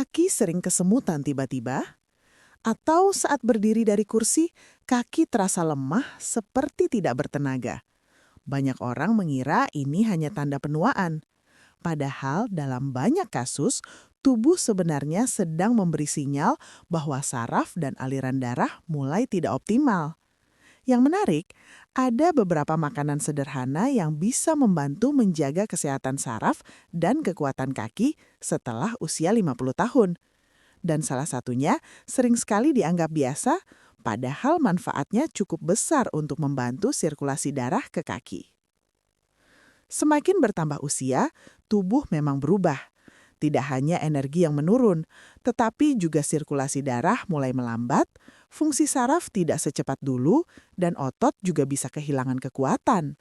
kaki sering kesemutan tiba-tiba? Atau saat berdiri dari kursi, kaki terasa lemah seperti tidak bertenaga? Banyak orang mengira ini hanya tanda penuaan. Padahal dalam banyak kasus, tubuh sebenarnya sedang memberi sinyal bahwa saraf dan aliran darah mulai tidak optimal. Yang menarik, ada beberapa makanan sederhana yang bisa membantu menjaga kesehatan saraf dan kekuatan kaki setelah usia 50 tahun. Dan salah satunya sering sekali dianggap biasa, padahal manfaatnya cukup besar untuk membantu sirkulasi darah ke kaki. Semakin bertambah usia, tubuh memang berubah. Tidak hanya energi yang menurun, tetapi juga sirkulasi darah mulai melambat, fungsi saraf tidak secepat dulu, dan otot juga bisa kehilangan kekuatan.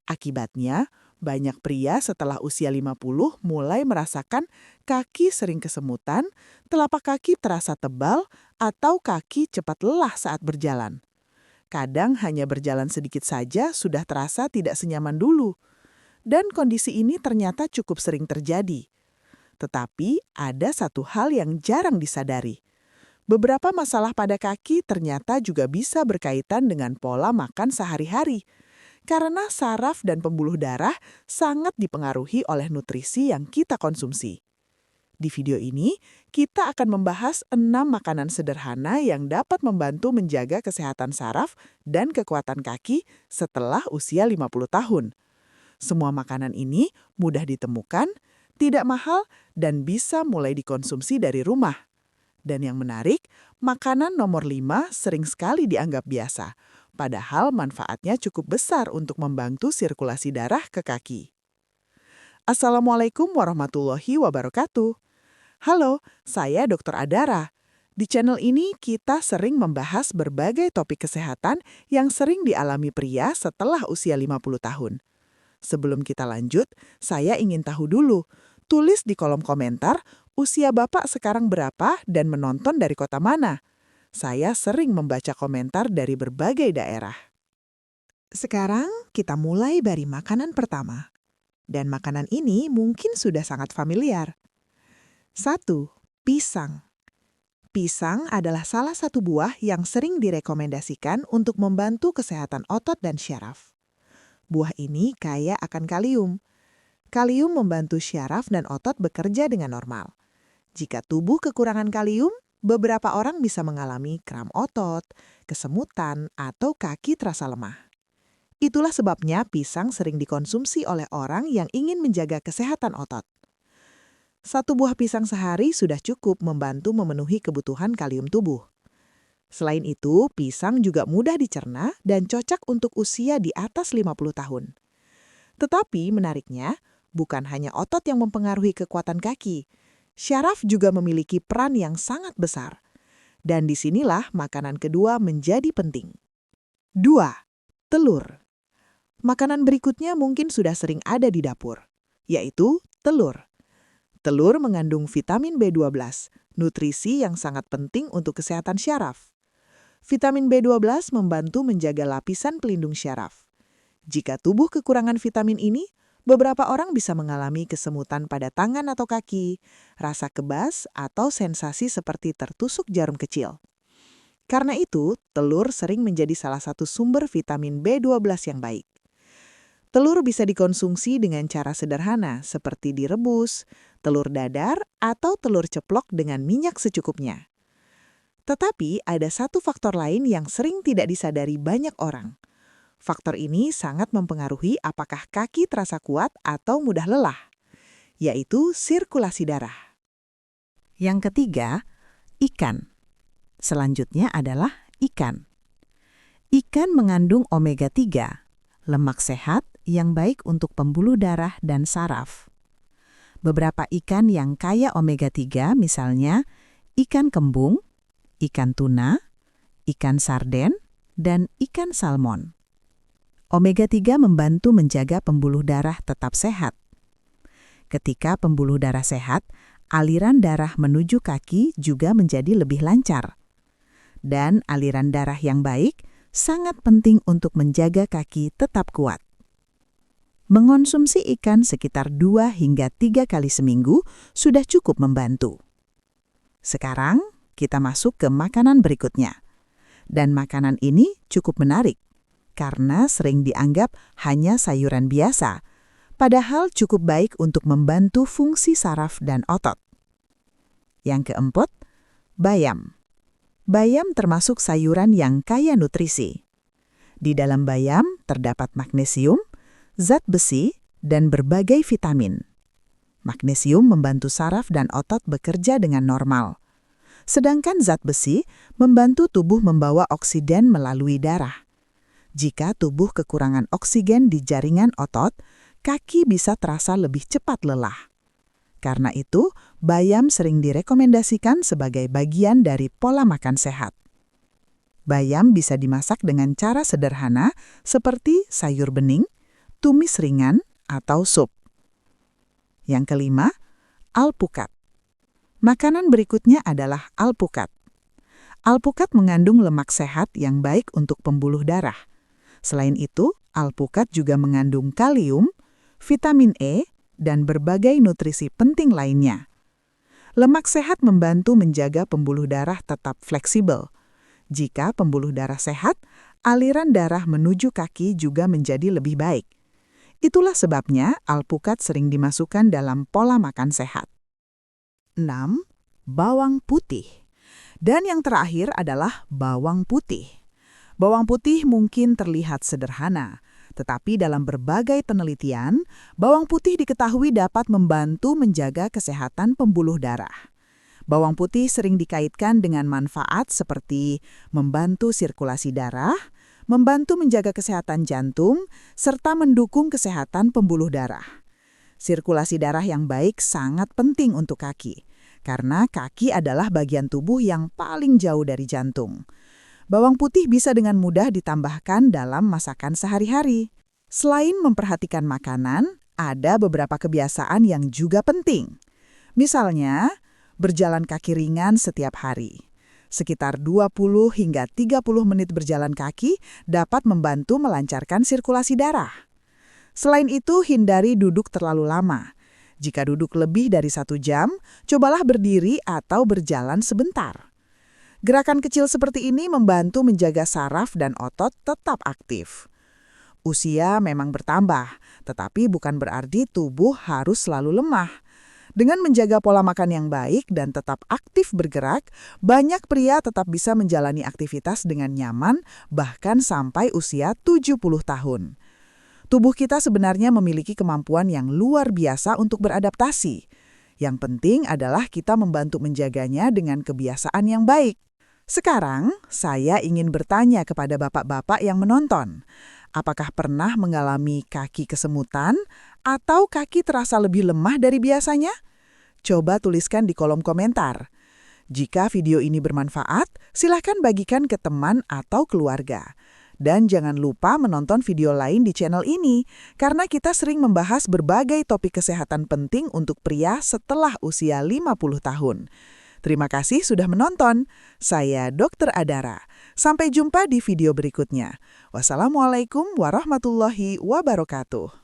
Akibatnya, banyak pria setelah usia 50 mulai merasakan kaki sering kesemutan, telapak kaki terasa tebal, atau kaki cepat lelah saat berjalan. Kadang hanya berjalan sedikit saja sudah terasa tidak senyaman dulu. Dan kondisi ini ternyata cukup sering terjadi. Tetapi ada satu hal yang jarang disadari. Beberapa masalah pada kaki ternyata juga bisa berkaitan dengan pola makan sehari-hari. Karena saraf dan pembuluh darah sangat dipengaruhi oleh nutrisi yang kita konsumsi. Di video ini, kita akan membahas 6 makanan sederhana yang dapat membantu menjaga kesehatan saraf dan kekuatan kaki setelah usia 50 tahun. Semua makanan ini mudah ditemukan, tidak mahal, dan bisa mulai dikonsumsi dari rumah. Dan yang menarik, makanan nomor 5 sering sekali dianggap biasa, padahal manfaatnya cukup besar untuk membantu sirkulasi darah ke kaki. Assalamualaikum warahmatullahi wabarakatuh. Halo, saya Dr. Adara. Di channel ini kita sering membahas berbagai topik kesehatan yang sering dialami pria setelah usia 50 tahun. Sebelum kita lanjut, saya ingin tahu dulu. Tulis di kolom komentar, usia Bapak sekarang berapa dan menonton dari kota mana? Saya sering membaca komentar dari berbagai daerah. Sekarang kita mulai dari makanan pertama. Dan makanan ini mungkin sudah sangat familiar. 1. Pisang. Pisang adalah salah satu buah yang sering direkomendasikan untuk membantu kesehatan otot dan syaraf. Buah ini kaya akan kalium. Kalium membantu syaraf dan otot bekerja dengan normal. Jika tubuh kekurangan kalium, beberapa orang bisa mengalami kram otot, kesemutan, atau kaki terasa lemah. Itulah sebabnya pisang sering dikonsumsi oleh orang yang ingin menjaga kesehatan otot. 1 buah pisang sehari sudah cukup membantu memenuhi kebutuhan kalium tubuh. Selain itu, pisang juga mudah dicerna dan cocok untuk usia di atas 50 tahun. Tetapi menariknya, bukan hanya otot yang mempengaruhi kekuatan kaki. Syaraf juga memiliki peran yang sangat besar. Dan disinilah makanan kedua menjadi penting. 2. Telur. Makanan berikutnya mungkin sudah sering ada di dapur, yaitu telur. Telur mengandung vitamin B12, nutrisi yang sangat penting untuk kesehatan syaraf. Vitamin B12 membantu menjaga lapisan pelindung syaraf. Jika tubuh kekurangan vitamin ini, beberapa orang bisa mengalami kesemutan pada tangan atau kaki, rasa kebas, atau sensasi seperti tertusuk jarum kecil. Karena itu, telur sering menjadi salah satu sumber vitamin B12 yang baik. Telur bisa dikonsumsi dengan cara sederhana seperti direbus, telur dadar, atau telur ceplok dengan minyak secukupnya. Tetapi ada satu faktor lain yang sering tidak disadari banyak orang. Faktor ini sangat mempengaruhi apakah kaki terasa kuat atau mudah lelah, yaitu sirkulasi darah. Yang ketiga, ikan. Selanjutnya adalah ikan. Ikan mengandung omega 3, lemak sehat yang baik untuk pembuluh darah dan saraf. Beberapa ikan yang kaya omega 3 misalnya ikan kembung, ikan tuna, ikan sarden, dan ikan salmon. Omega 3 membantu menjaga pembuluh darah tetap sehat. Ketika pembuluh darah sehat, aliran darah menuju kaki juga menjadi lebih lancar. Dan aliran darah yang baik sangat penting untuk menjaga kaki tetap kuat. Mengonsumsi ikan sekitar 2 hingga 3 kali seminggu sudah cukup membantu. Sekarang kita masuk ke makanan berikutnya. Dan makanan ini cukup menarik karena sering dianggap hanya sayuran biasa, padahal cukup baik untuk membantu fungsi saraf dan otot. Yang keempat, bayam. Bayam termasuk sayuran yang kaya nutrisi. Di dalam bayam terdapat magnesium, zat besi, dan berbagai vitamin. Magnesium membantu saraf dan otot bekerja dengan normal. Sedangkan zat besi membantu tubuh membawa oksigen melalui darah. Jika tubuh kekurangan oksigen di jaringan otot, kaki bisa terasa lebih cepat lelah. Karena itu, bayam sering direkomendasikan sebagai bagian dari pola makan sehat. Bayam bisa dimasak dengan cara sederhana seperti sayur bening, tumis ringan, atau sup. Yang kelima, alpukat. Makanan berikutnya adalah alpukat. Alpukat mengandung lemak sehat yang baik untuk pembuluh darah. Selain itu, alpukat juga mengandung kalium, vitamin E, dan berbagai nutrisi penting lainnya. Lemak sehat membantu menjaga pembuluh darah tetap fleksibel. Jika pembuluh darah sehat, aliran darah menuju kaki juga menjadi lebih baik. Itulah sebabnya alpukat sering dimasukkan dalam pola makan sehat. 6. Bawang putih. Dan yang terakhir adalah bawang putih. Bawang putih mungkin terlihat sederhana, tetapi dalam berbagai penelitian, bawang putih diketahui dapat membantu menjaga kesehatan pembuluh darah. Bawang putih sering dikaitkan dengan manfaat seperti membantu sirkulasi darah, membantu menjaga kesehatan jantung, serta mendukung kesehatan pembuluh darah. Sirkulasi darah yang baik sangat penting untuk kaki, karena kaki adalah bagian tubuh yang paling jauh dari jantung. Bawang putih bisa dengan mudah ditambahkan dalam masakan sehari-hari. Selain memperhatikan makanan, ada beberapa kebiasaan yang juga penting. Misalnya, berjalan kaki ringan setiap hari. Sekitar 20 hingga 30 menit berjalan kaki dapat membantu melancarkan sirkulasi darah. Selain itu, hindari duduk terlalu lama. Jika duduk lebih dari 1 jam, cobalah berdiri atau berjalan sebentar. Gerakan kecil seperti ini membantu menjaga saraf dan otot tetap aktif. Usia memang bertambah, tetapi bukan berarti tubuh harus selalu lemah. Dengan menjaga pola makan yang baik dan tetap aktif bergerak, banyak pria tetap bisa menjalani aktivitas dengan nyaman bahkan sampai usia 70 tahun. Tubuh kita sebenarnya memiliki kemampuan yang luar biasa untuk beradaptasi. Yang penting adalah kita membantu menjaganya dengan kebiasaan yang baik. Sekarang, saya ingin bertanya kepada bapak-bapak yang menonton. Apakah pernah mengalami kaki kesemutan atau kaki terasa lebih lemah dari biasanya? Coba tuliskan di kolom komentar. Jika video ini bermanfaat, silakan bagikan ke teman atau keluarga. Dan jangan lupa menonton video lain di channel ini, karena kita sering membahas berbagai topik kesehatan penting untuk pria setelah usia 50 tahun. Terima kasih sudah menonton. Saya Dr. Adara. Sampai jumpa di video berikutnya. Wassalamualaikum warahmatullahi wabarakatuh.